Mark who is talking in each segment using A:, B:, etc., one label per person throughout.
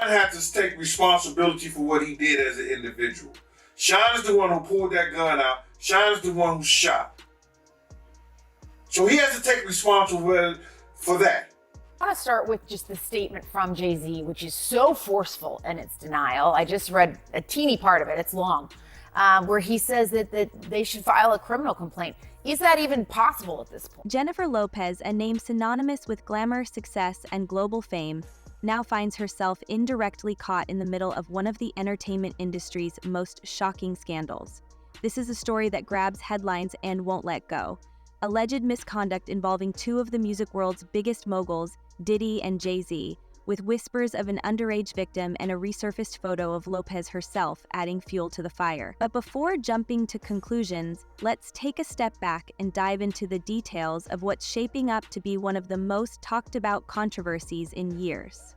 A: had to take responsibility for what he did as an individual. Sean is the one who pulled that gun out. Sean is the one who shot. So he has to take responsibility for that.
B: I want to start with just the statement from Jay-Z, which is so forceful in its denial. I just read a teeny part of it, it's long, where he says that they should file a criminal complaint. Is that even possible at this point?
C: Jennifer Lopez, a name synonymous with glamour, success, and global fame, now finds herself indirectly caught in the middle of one of the entertainment industry's most shocking scandals. This is a story that grabs headlines and won't let go. Alleged misconduct involving two of the music world's biggest moguls, Diddy and Jay-Z, with whispers of an underage victim and a resurfaced photo of Lopez herself adding fuel to the fire. But before jumping to conclusions, let's take a step back and dive into the details of what's shaping up to be one of the most talked about controversies in years.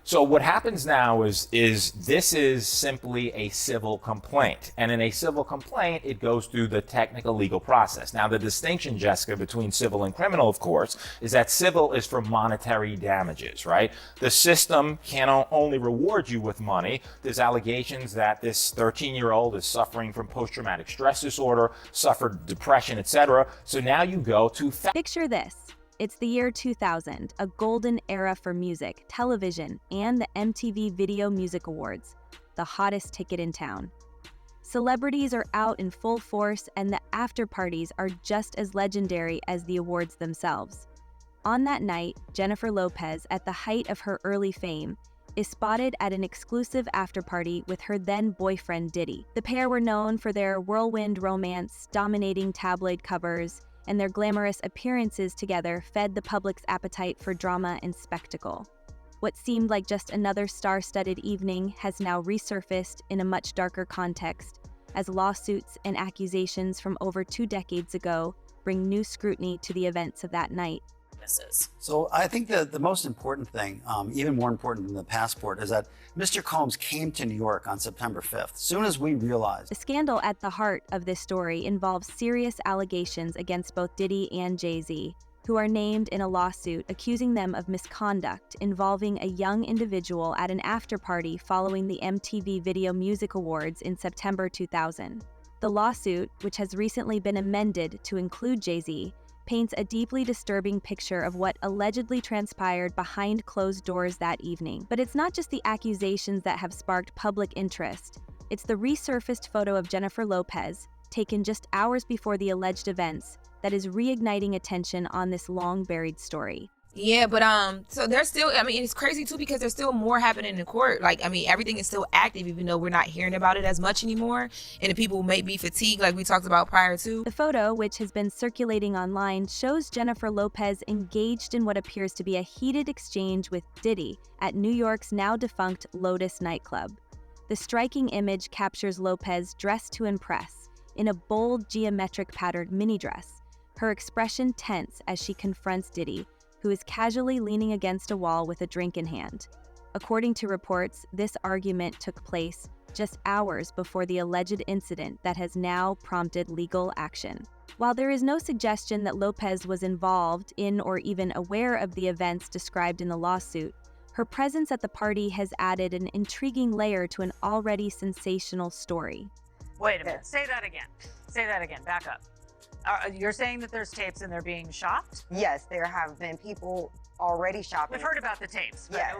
D: So what happens now is this is simply a civil complaint. And in a civil complaint, it goes through the technical legal process. Now, the distinction, Jessica, between civil and criminal, of course, is that civil is for monetary damages, right? The system can only reward you with money. There's allegations that this 13-year-old is suffering from post-traumatic stress disorder, suffered depression, etc. So now you go to...
C: Picture this. It's the year 2000, a golden era for music, television, and the MTV Video Music Awards, the hottest ticket in town. Celebrities are out in full force, and the after-parties are just as legendary as the awards themselves. On that night, Jennifer Lopez, at the height of her early fame, is spotted at an exclusive after-party with her then-boyfriend Diddy. The pair were known for their whirlwind romance, dominating tabloid covers, and their glamorous appearances together fed the public's appetite for drama and spectacle. What seemed like just another star-studded evening has now resurfaced in a much darker context, as lawsuits and accusations from over 2 decades ago bring new scrutiny to the events of that night.
E: So I think the most important thing, even more important than the passport, is that Mr. Combs came to New York on September 5th. As soon as we realized.
C: The scandal at the heart of this story involves serious allegations against both Diddy and Jay-Z, who are named in a lawsuit accusing them of misconduct involving a young individual at an after-party following the MTV Video Music Awards in September 2000. The lawsuit, which has recently been amended to include Jay-Z, paints a deeply disturbing picture of what allegedly transpired behind closed doors that evening. But it's not just the accusations that have sparked public interest. It's the resurfaced photo of Jennifer Lopez, taken just hours before the alleged events, that is reigniting attention on this long-buried story.
F: Yeah, but so there's still, I mean, it's crazy too because there's still more happening in court. Like, I mean, everything is still active even though we're not hearing about it as much anymore. And the people may be fatigued like we talked about prior to.
C: The photo, which has been circulating online, shows Jennifer Lopez engaged in what appears to be a heated exchange with Diddy at New York's now defunct Lotus nightclub. The striking image captures Lopez dressed to impress, in a bold geometric patterned mini dress, her expression tense as she confronts Diddy, who is casually leaning against a wall with a drink in hand. According to reports, this argument took place just hours before the alleged incident that has now prompted legal action. While there is no suggestion that Lopez was involved in or even aware of the events described in the lawsuit, her presence at the party has added an intriguing layer to an already sensational story.
G: Wait a minute, say that again. Say that again, back up. You're saying that there's tapes and they're being shopped?
H: Yes, there have been people already shopping.
G: We've heard about the tapes.
H: Yes.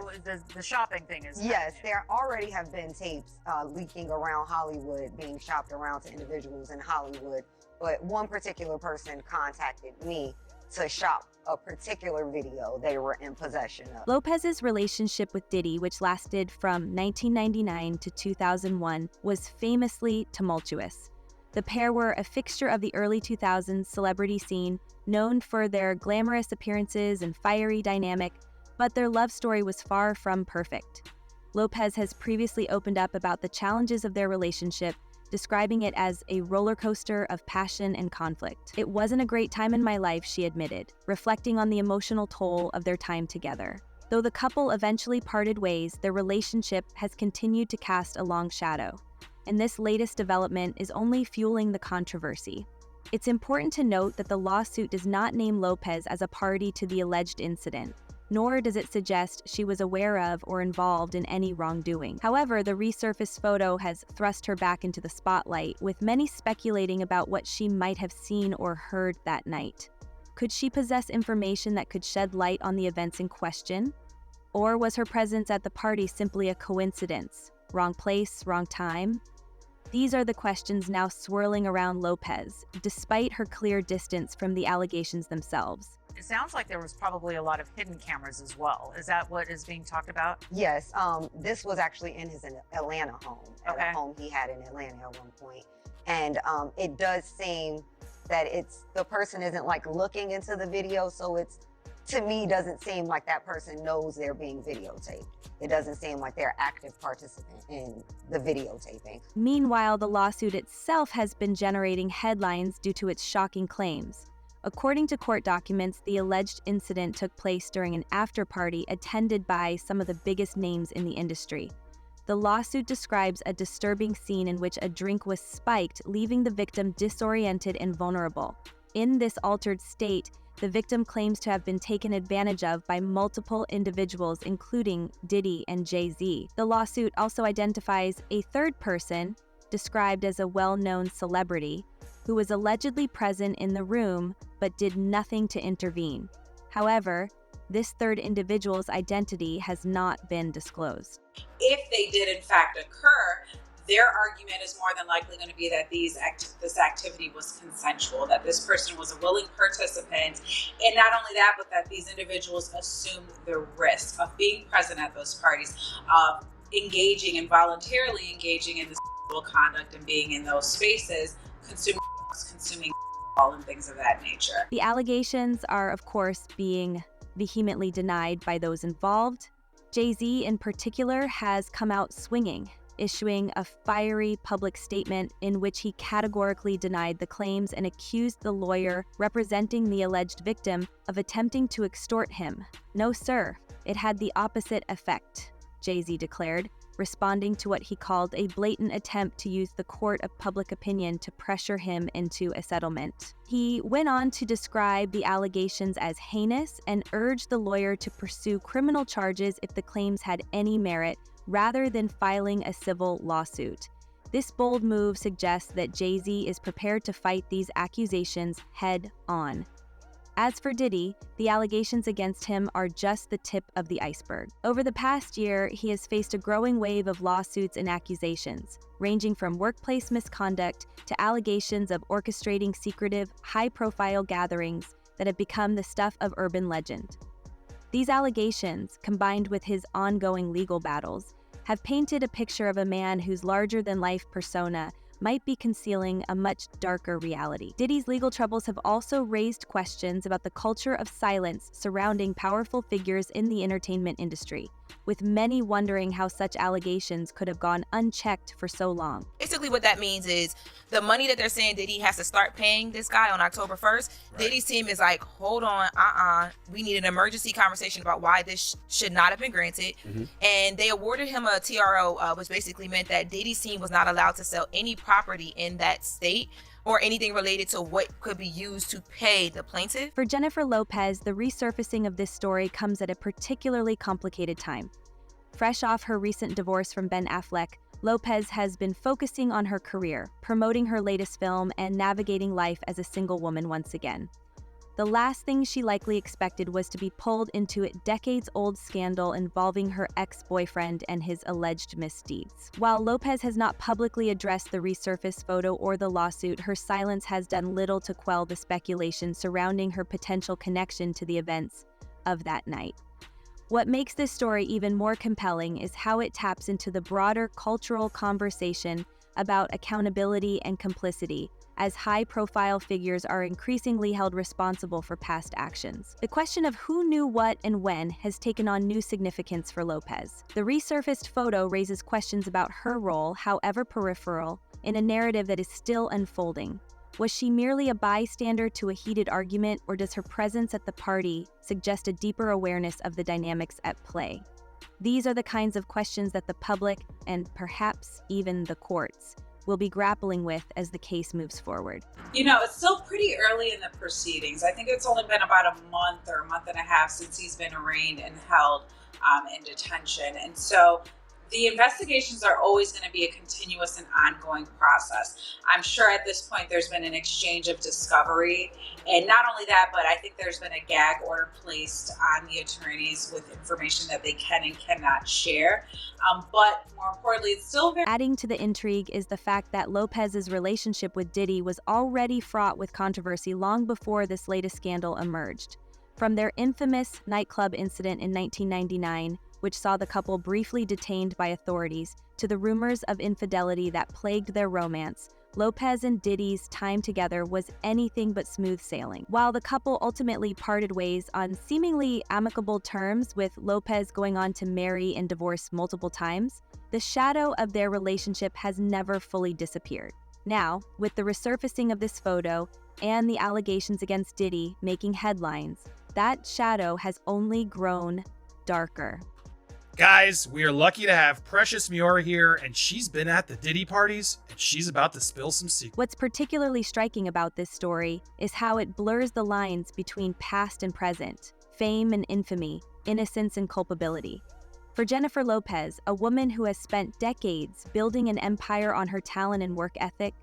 G: The shopping thing is
H: Yes, there already have been tapes leaking around Hollywood, being shopped around to individuals in Hollywood. But one particular person contacted me to shop a particular video they were in possession of.
C: Lopez's relationship with Diddy, which lasted from 1999 to 2001, was famously tumultuous. The pair were a fixture of the early 2000s celebrity scene, known for their glamorous appearances and fiery dynamic, but their love story was far from perfect. Lopez has previously opened up about the challenges of their relationship, describing it as a roller coaster of passion and conflict. "It wasn't a great time in my life," she admitted, reflecting on the emotional toll of their time together. Though the couple eventually parted ways, their relationship has continued to cast a long shadow. And this latest development is only fueling the controversy. It's important to note that the lawsuit does not name Lopez as a party to the alleged incident. nor does it suggest she was aware of or involved in any wrongdoing. However, the resurfaced photo has thrust her back into the spotlight, with many speculating about what she might have seen or heard that night. Could she possess information that could shed light on the events in question? Or was her presence at the party simply a coincidence? Wrong place, wrong time? These are the questions now swirling around Lopez, despite her clear distance from the allegations themselves.
G: It sounds like there was probably a lot of hidden cameras as well. Is that what is being talked about?
H: Yes, this was actually in his Atlanta home, at
G: Okay.
H: a home he had in Atlanta at one point. And it does seem that the person isn't like looking into the video, so it's, to me, doesn't seem like that person knows they're being videotaped. It doesn't seem like they're active participant in the videotaping.
C: Meanwhile, the lawsuit itself has been generating headlines due to its shocking claims. According to court documents, the alleged incident took place during an after-party attended by some of the biggest names in the industry. The lawsuit describes a disturbing scene in which a drink was spiked, leaving the victim disoriented and vulnerable. In this altered state, the victim claims to have been taken advantage of by multiple individuals, including Diddy and Jay-Z. The lawsuit also identifies a third person, described as a well-known celebrity, who was allegedly present in the room but did nothing to intervene. However, this third individual's identity has not been disclosed.
I: If they did in fact occur, their argument is more than likely going to be that this activity was consensual, that this person was a willing participant, and not only that, but that these individuals assumed the risk of being present at those parties, of engaging and voluntarily engaging in this sexual conduct and being in ththose spaces, consuming and things of that nature.
C: The allegations are, of course, being vehemently denied by those involved. Jay-Z, in particular, has come out swinging, issuing a fiery public statement in which he categorically denied the claims and accused the lawyer representing the alleged victim of attempting to extort him. "No, sir, it had the opposite effect," Jay-Z declared, responding to what he called a blatant attempt to use the court of public opinion to pressure him into a settlement. He went on to describe the allegations as heinous and urged the lawyer to pursue criminal charges if the claims had any merit, rather than filing a civil lawsuit. This bold move suggests that Jay-Z is prepared to fight these accusations head on. As for Diddy, the allegations against him are just the tip of the iceberg. Over the past year, he has faced a growing wave of lawsuits and accusations, ranging from workplace misconduct to allegations of orchestrating secretive, high-profile gatherings that have become the stuff of urban legend. These allegations, combined with his ongoing legal battles, have painted a picture of a man whose larger-than-life persona might be concealing a much darker reality. Diddy's legal troubles have also raised questions about the culture of silence surrounding powerful figures in the entertainment industry, with many wondering how such allegations could have gone unchecked for so long.
F: Basically what that means is the money that they're saying Diddy has to start paying this guy on October 1st, right. Diddy's team is like, hold on, we need an emergency conversation about why this should not have been granted. And they awarded him a TRO, which basically meant that Diddy's team was not allowed to sell any property in that state or anything related to what could be used to pay the plaintiff.
C: For Jennifer Lopez, the resurfacing of this story comes at a particularly complicated time. Fresh off her recent divorce from Ben Affleck, Lopez has been focusing on her career, promoting her latest film, and navigating life as a single woman once again. The last thing she likely expected was to be pulled into a decades-old scandal involving her ex-boyfriend and his alleged misdeeds. While Lopez has not publicly addressed the resurfaced photo or the lawsuit, her silence has done little to quell the speculation surrounding her potential connection to the events of that night. What makes this story even more compelling is how it taps into the broader cultural conversation about accountability and complicity, as high-profile figures are increasingly held responsible for past actions. The question of who knew what and when has taken on new significance for Lopez. The resurfaced photo raises questions about her role, however peripheral, in a narrative that is still unfolding. Was she merely a bystander to a heated argument, or does her presence at the party suggest a deeper awareness of the dynamics at play? These are the kinds of questions that the public, and perhaps even the courts, will be grappling with as the case moves forward.
I: You know, it's still pretty early in the proceedings. I think it's only been about a month or a month and a half since he's been arraigned and held in detention. And so the investigations are always going to be a continuous and ongoing process. I'm sure at this point there's been an exchange of discovery. And not only that, but I think there's been a gag order placed on the attorneys with information that they can and cannot share. But more importantly, it's still very...
C: Adding to the intrigue is the fact that Lopez's relationship with Diddy was already fraught with controversy long before this latest scandal emerged. From their infamous nightclub incident in 1999, which saw the couple briefly detained by authorities, to the rumors of infidelity that plagued their romance, Lopez and Diddy's time together was anything but smooth sailing. While the couple ultimately parted ways on seemingly amicable terms, with Lopez going on to marry and divorce multiple times, the shadow of their relationship has never fully disappeared. Now, with the resurfacing of this photo and the allegations against Diddy making headlines, that shadow has only grown darker.
J: Guys, we are lucky to have Precious Miura here, and she's been at the Diddy parties, and she's about to spill some secrets.
C: What's particularly striking about this story is how it blurs the lines between past and present, fame and infamy, innocence and culpability. For Jennifer Lopez, a woman who has spent decades building an empire on her talent and work ethic,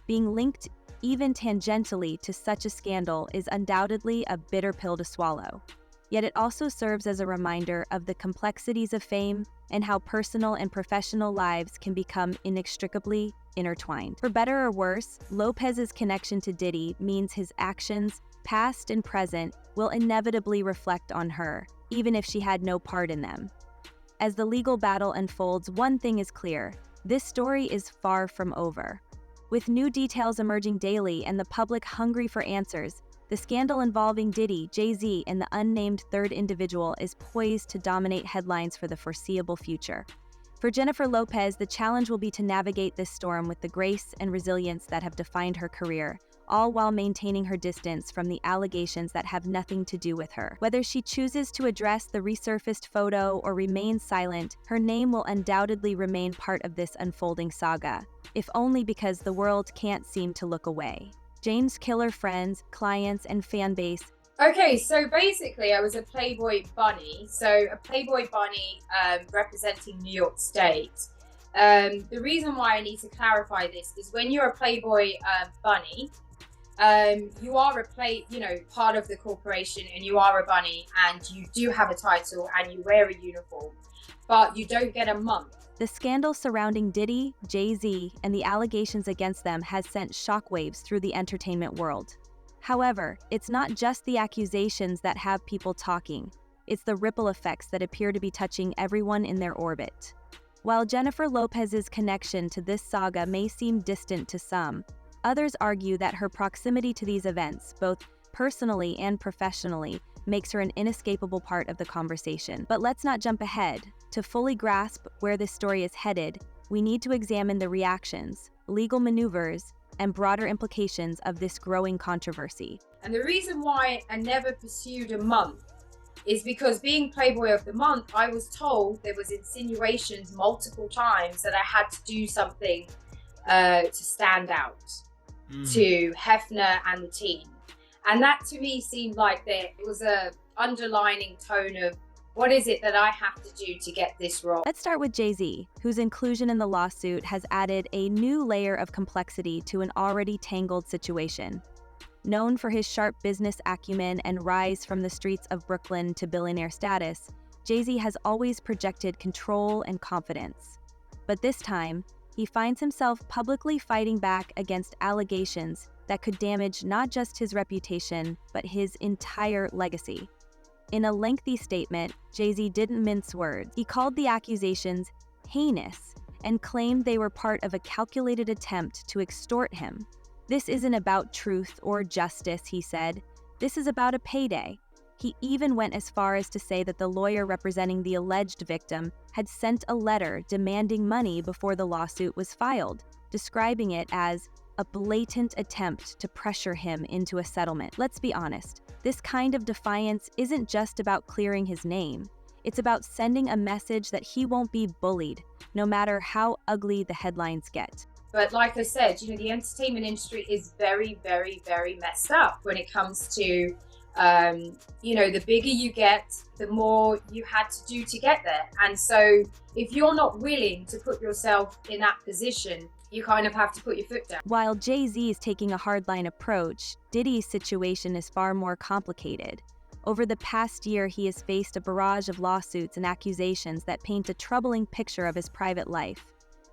C: being linked even tangentially to such a scandal is undoubtedly a bitter pill to swallow. Yet it also serves as a reminder of the complexities of fame and how personal and professional lives can become inextricably intertwined. For better or worse, Lopez's connection to Diddy means his actions, past and present, will inevitably reflect on her, even if she had no part in them. As the legal battle unfolds, one thing is clear: this story is far from over. With new details emerging daily and the public hungry for answers, the scandal involving Diddy, Jay-Z, and the unnamed third individual is poised to dominate headlines for the foreseeable future. For Jennifer Lopez, the challenge will be to navigate this storm with the grace and resilience that have defined her career, all while maintaining her distance from the allegations that have nothing to do with her. Whether she chooses to address the resurfaced photo or remain silent, her name will undoubtedly remain part of this unfolding saga, if only because the world can't seem to look away. James Killer friends, clients, and fan base.
K: Okay, so basically I was a Playboy bunny. So a Playboy bunny representing New York State. The reason why I need to clarify this is when you're a Playboy bunny, you are part of the corporation, and you are a bunny, and you do have a title and you wear a uniform, but you don't get a month.
C: The scandal surrounding Diddy, Jay-Z, and the allegations against them has sent shockwaves through the entertainment world. However, it's not just the accusations that have people talking. It's the ripple effects that appear to be touching everyone in their orbit. While Jennifer Lopez's connection to this saga may seem distant to some, others argue that her proximity to these events, both personally and professionally, makes her an inescapable part of the conversation. But let's not jump ahead. To fully grasp where this story is headed, we need to examine the reactions, legal maneuvers, and broader implications of this growing controversy.
K: And the reason why I never pursued a month is because being Playboy of the Month, I was told there was insinuations multiple times that I had to do something to stand out to Hefner and the team. And that to me seemed like there was a underlining tone of, what is it that I have to do to get this role?
C: Let's start with Jay-Z, whose inclusion in the lawsuit has added a new layer of complexity to an already tangled situation. Known for his sharp business acumen and rise from the streets of Brooklyn to billionaire status, Jay-Z has always projected control and confidence. But this time, he finds himself publicly fighting back against allegations that could damage not just his reputation, but his entire legacy. In a lengthy statement, Jay-Z didn't mince words. He called the accusations heinous and claimed they were part of a calculated attempt to extort him. This isn't about truth or justice, he said. This is about a payday. He even went as far as to say that the lawyer representing the alleged victim had sent a letter demanding money before the lawsuit was filed, describing it as a blatant attempt to pressure him into a settlement. Let's be honest, this kind of defiance isn't just about clearing his name. It's about sending a message that he won't be bullied, no matter how ugly the headlines get.
K: But like I said, you know, the entertainment industry is very, very, very messed up when it comes to, you know, the bigger you get, the more you had to do to get there. And so if you're not willing to put yourself in that position, you kind of have to put your foot down.
C: While Jay-Z is taking a hardline approach, Diddy's situation is far more complicated. Over the past year, he has faced a barrage of lawsuits and accusations that paint a troubling picture of his private life.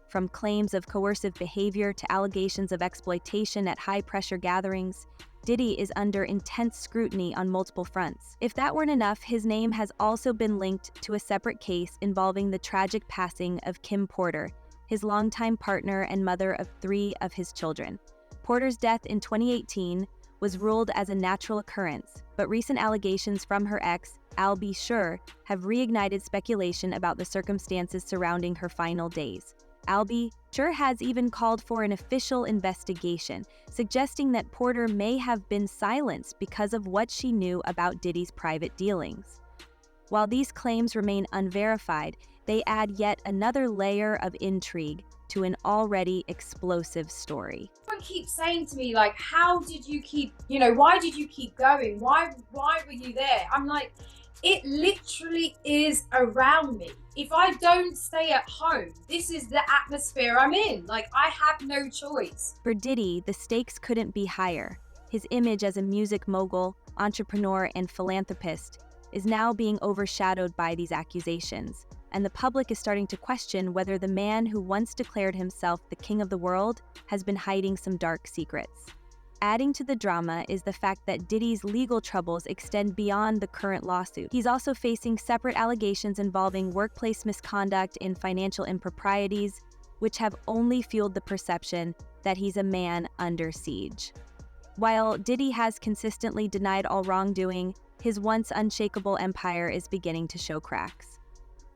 C: From claims of coercive behavior to allegations of exploitation at high-pressure gatherings, Diddy is under intense scrutiny on multiple fronts. If that weren't enough, his name has also been linked to a separate case involving the tragic passing of Kim Porter, his longtime partner and mother of 3 of his children. Porter's death in 2018 was ruled as a natural occurrence, but recent allegations from her ex, Al B. Sure, have reignited speculation about the circumstances surrounding her final days. Al B. Sure has even called for an official investigation, suggesting that Porter may have been silenced because of what she knew about Diddy's private dealings. While these claims remain unverified, they add yet another layer of intrigue to an already explosive story.
K: Everyone keeps saying to me, like, how did you keep, you know, why did you keep going? Why were you there? I'm like, it literally is around me. If I don't stay at home, this is the atmosphere I'm in. Like, I have no choice.
C: For Diddy, the stakes couldn't be higher. His image as a music mogul, entrepreneur, and philanthropist is now being overshadowed by these accusations, and the public is starting to question whether the man who once declared himself the king of the world has been hiding some dark secrets. Adding to the drama is the fact that Diddy's legal troubles extend beyond the current lawsuit. He's also facing separate allegations involving workplace misconduct and financial improprieties, which have only fueled the perception that he's a man under siege. While Diddy has consistently denied all wrongdoing, his once unshakable empire is beginning to show cracks.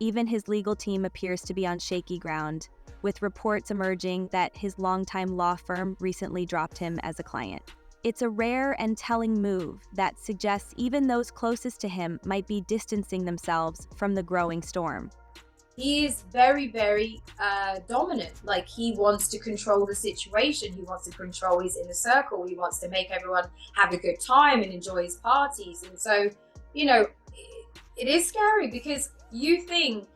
C: Even his legal team appears to be on shaky ground, with reports emerging that his longtime law firm recently dropped him as a client. It's a rare and telling move that suggests even those closest to him might be distancing themselves from the growing storm.
K: He is very, very dominant. Like, he wants to control the situation. He wants to control his inner circle. He wants to make everyone have a good time and enjoy his parties. And so, you know, it is scary because you think,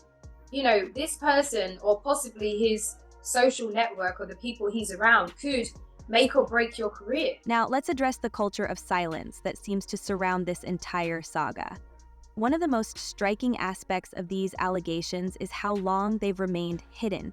K: you know, this person or possibly his social network or the people he's around could make or break your career.
C: Now, let's address the culture of silence that seems to surround this entire saga. One of the most striking aspects of these allegations is how long they've remained hidden,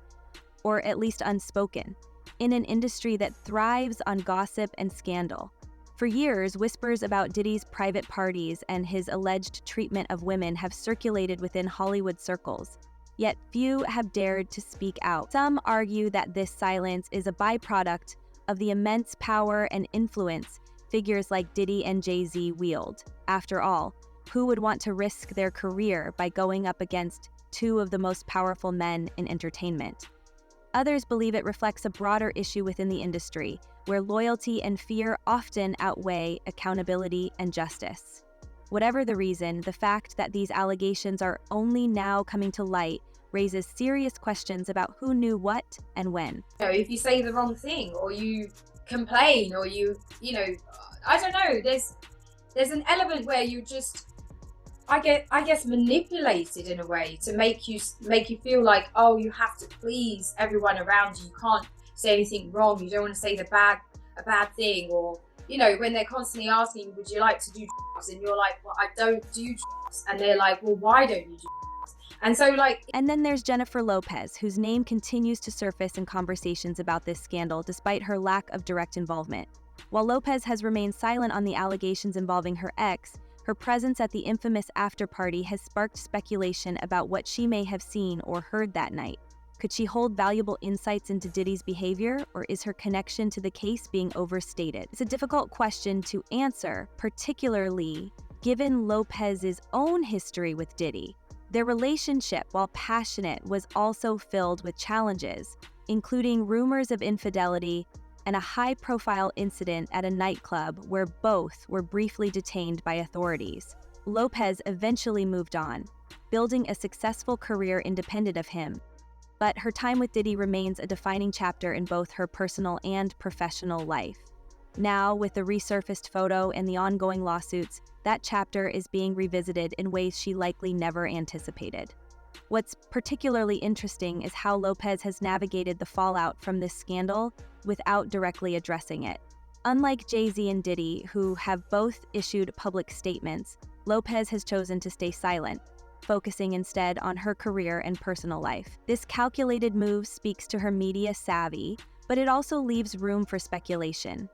C: or at least unspoken, in an industry that thrives on gossip and scandal. For years, whispers about Diddy's private parties and his alleged treatment of women have circulated within Hollywood circles, yet few have dared to speak out. Some argue that this silence is a byproduct of the immense power and influence figures like Diddy and Jay-Z wield. After all, who would want to risk their career by going up against 2 of the most powerful men in entertainment? Others believe it reflects a broader issue within the industry, where loyalty and fear often outweigh accountability and justice. Whatever the reason, the fact that these allegations are only now coming to light raises serious questions about who knew what and when.
K: You know, if you say the wrong thing or you complain or you know, I don't know, there's an element where you just, I guess manipulated in a way to make you feel like, oh, you have to please everyone around you. You can't say anything wrong. You don't want to say a bad thing. Or, you know, when they're constantly asking, would you like to do drugs? And you're like, well, I don't do drugs. And they're like, well, why don't you do drugs? And so, like...
C: And then there's Jennifer Lopez, whose name continues to surface in conversations about this scandal despite her lack of direct involvement. While Lopez has remained silent on the allegations involving her ex, her presence at the infamous after-party has sparked speculation about what she may have seen or heard that night. Could she hold valuable insights into Diddy's behavior, or is her connection to the case being overstated? It's a difficult question to answer, particularly given Lopez's own history with Diddy. Their relationship, while passionate, was also filled with challenges, including rumors of infidelity and a high-profile incident at a nightclub where both were briefly detained by authorities. Lopez eventually moved on, building a successful career independent of him. but her time with Diddy remains a defining chapter in both her personal and professional life. Now, with the resurfaced photo and the ongoing lawsuits, that chapter is being revisited in ways she likely never anticipated. What's particularly interesting is how Lopez has navigated the fallout from this scandal without directly addressing it. Unlike Jay-Z and Diddy, who have both issued public statements, Lopez has chosen to stay silent, focusing instead on her career and personal life. This calculated move speaks to her media savvy, but it also leaves room for speculation.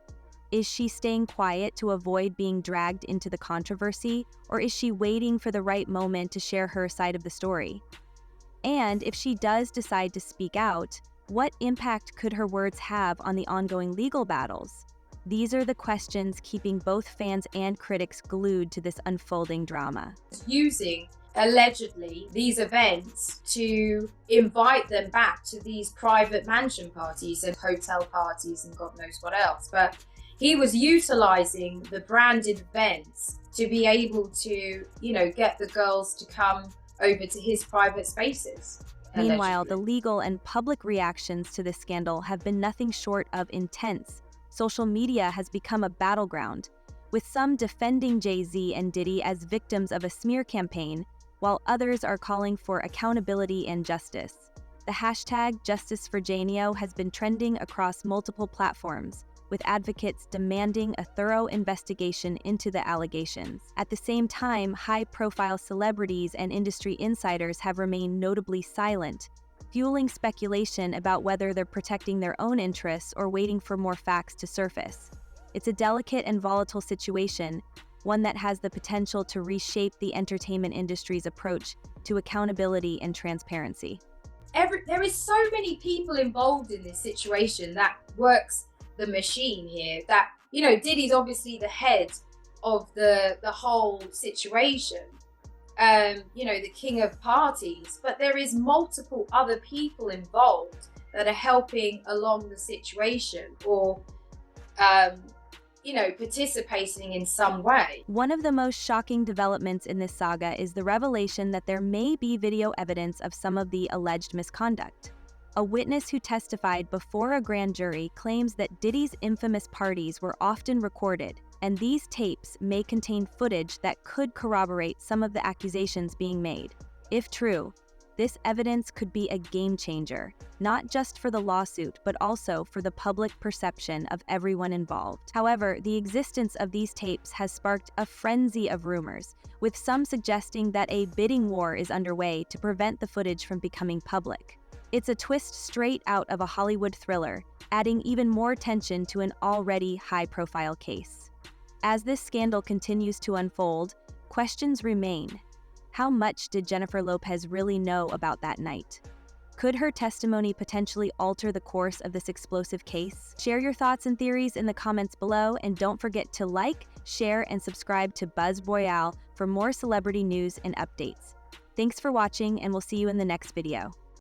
C: Is she staying quiet to avoid being dragged into the controversy, or is she waiting for the right moment to share her side of the story? And if she does decide to speak out, what impact could her words have on the ongoing legal battles? These are the questions keeping both fans and critics glued to this unfolding drama.
K: Using, allegedly, these events to invite them back to these private mansion parties and hotel parties and God knows what else. But he was utilizing the branded events to be able to, get the girls to come over to his private spaces.
C: Meanwhile,
K: allegedly.
C: the legal and public reactions to this scandal have been nothing short of intense. Social media has become a battleground, with some defending Jay-Z and Diddy as victims of a smear campaign, while others are calling for accountability and justice. The hashtag #JusticeForJanio has been trending across multiple platforms, with advocates demanding a thorough investigation into the allegations. At the same time, high-profile celebrities and industry insiders have remained notably silent, fueling speculation about whether they're protecting their own interests or waiting for more facts to surface. It's a delicate and volatile situation, one that has the potential to reshape the entertainment industry's approach to accountability and transparency.
K: There is so many people involved in this situation that works the machine here. That, Diddy's obviously the head of the whole situation. The king of parties, but there is multiple other people involved that are helping along the situation or, participating in some way.
C: One of the most shocking developments in this saga is the revelation that there may be video evidence of some of the alleged misconduct. A witness who testified before a grand jury claims that Diddy's infamous parties were often recorded, and these tapes may contain footage that could corroborate some of the accusations being made. If true, this evidence could be a game changer, not just for the lawsuit, but also for the public perception of everyone involved. However, the existence of these tapes has sparked a frenzy of rumors, with some suggesting that a bidding war is underway to prevent the footage from becoming public. It's a twist straight out of a Hollywood thriller, adding even more tension to an already high-profile case. As this scandal continues to unfold, questions remain. How much did Jennifer Lopez really know about that night? Could her testimony potentially alter the course of this explosive case? Share your thoughts and theories in the comments below, and don't forget to like, share, and subscribe to Royale for more celebrity news and updates. Thanks for watching, and we'll see you in the next video.